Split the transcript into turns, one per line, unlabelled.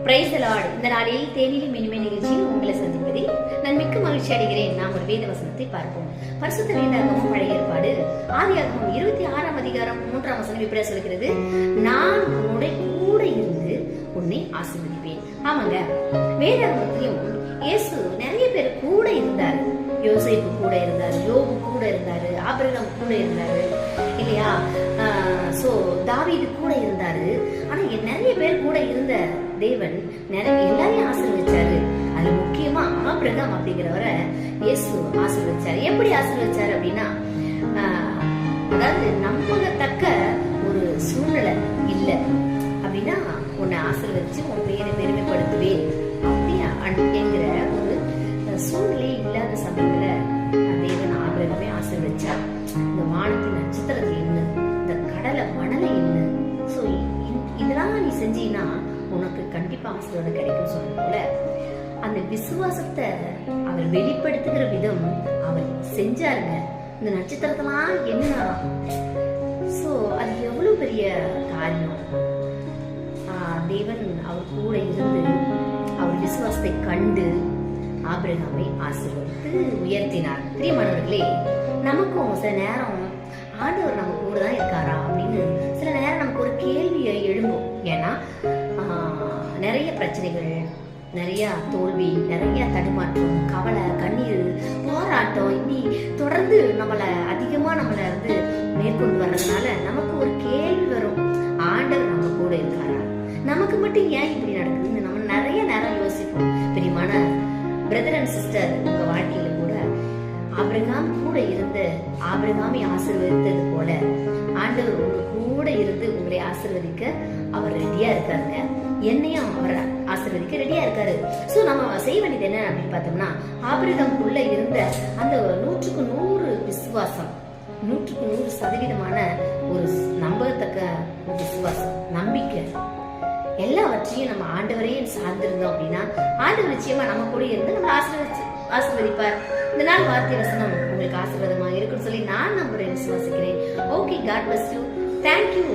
Praise the Lord. இந்த நாளில் தேனிலும் இனிமை நிகழ்ச்சியில் உங்களை சந்திப்பதில் நான் மிக்க மகிழ்ச்சி அடைகிறேன். நாம் ஒரு வேத வசனத்தை பார்ப்போம். பரிசுத்த வேதாகமம் பழைய ஏற்பாடு ஆதியாகமம் 26ஆம் அதிகாரம் 3ஆம் வசனம் இப்படி சொல்கிறது, நான் உன்னுடைய கூட இருந்து உன்னை ஆசீர்வதிப்பேன். ஆமாங்க, வேதாகமத்திலும் இயேசு நிறைய பேர் கூட இருந்தாரு. யோசேப்பு கூட இருந்தாரு, யோபு கூட இருந்தாரு, ஆபிரகாம் கூட இருந்தாரு இல்லையா? தாவீது கூட இருந்தாரு. ஆனா நிறைய பேர் கூட இருந்த தேவன் எல்லாரையும் ஆசீர்வதிச்சாரு. அதுல முக்கியமா ஆபிரகாம் அப்படிங்கிறவரை இயேசு ஆசீர்வதிச்சாரு. எப்படி ஆசீர்வதிச்சாரு அப்படின்னா, அதாவது நம்பகத்தக்க ஒரு சூழ்நிலை இல்ல அப்படின்னா உன்னை ஆசீர்வதிச்சு உன் பெயரை பெருமைப்படுத்துவேன் அப்படிங்கிற ஒரு சூழ்நிலை இல்லாத சமயத்துல தேவன் ஆபிரகாமே ஆசீர்வதிச்சார். இந்த வானத்தின் நட்சத்திரத்தை என்ன, இந்த கடலை மணலை என்ன, சோ இதெல்லாம் நீ செஞ்சீன்னா உனக்கு கண்டிப்பா ஆசீர்வாதம் கிடைக்கும் சொன்ன போல அந்த விசுவாசத்தை அவர் வெளிப்படுத்துகிற விதம் அவர் செஞ்சாருங்க. இந்த நட்சத்திரத்தெல்லாம் என்ன, சோ அது எவ்வளவு பெரிய காரியம். தேவன் அவர் கூட இருந்து அவர் விசுவாசத்தை கண்டு ஆபிரகாமை ஆசீர்வதித்து உயர்த்தினார். பிரியமானவர்களே, நமக்கும் சில நேரம் ஆண்டவர் நம்ம கூட தான் இருக்காரா அப்படின்னு சில நேரம் நமக்கு ஒரு கேள்வியை எழும்பும். ஏன்னா நிறைய பிரச்சனைகள், நிறைய தோல்வி, நிறைய தடுமாற்றம், கவலை, கண்ணீர், போராட்டம் இப்படி தொடர்ந்து நம்மளை வந்து மேற்கொண்டு வர்றதுனால நமக்கு ஒரு கேள்வி வரும், ஆண்டவர் நம்ம கூட இருக்காரா, நமக்கு மட்டும் ஏன் இப்படி நடக்குதுன்னு நம்ம நிறைய நேரம் யோசிப்போம். பிரியமான பிரதர் அண்ட் சிஸ்டர், உங்க வாழ்க்கையில கூட ஆபிரகாம் கூட இருந்து ஆபிரகாமை ஆசீர்வதித்தது போல ஆண்டவர் உங்க கூட இருந்து உங்களை ஆசீர்வதிக்க அவர் ரெடியா இருக்காருங்க. என்னையும் அவர் ஆசீர்வதிக்க ரெடியா இருக்காரு. சோ நம்ம செய்ய வேண்டியது என்ன அப்படின்னு பார்த்தோம்னா, ஆபிரகாமுக்குள்ள இருந்த அந்த 100% விசுவாசம், 100% ஒரு நம்பத்தக்க விசுவாசம், நம்பிக்கை, எல்லாவற்றையும் நம்ம ஆண்டவரையே சார்ந்திருந்தோம் அப்படின்னா ஆண்டவர் நிச்சயமா நம்ம கூட இருந்து நம்ம ஆசீர்வதிப்பார். இந்த நாள் வார்த்தை வசனம் உங்களுக்கு ஆசீர்வாதமா இருக்குன்னு சொல்லி நான் நம்புறேன், விசுவாசிக்கிறேன். Okay, god bless you. Thank you.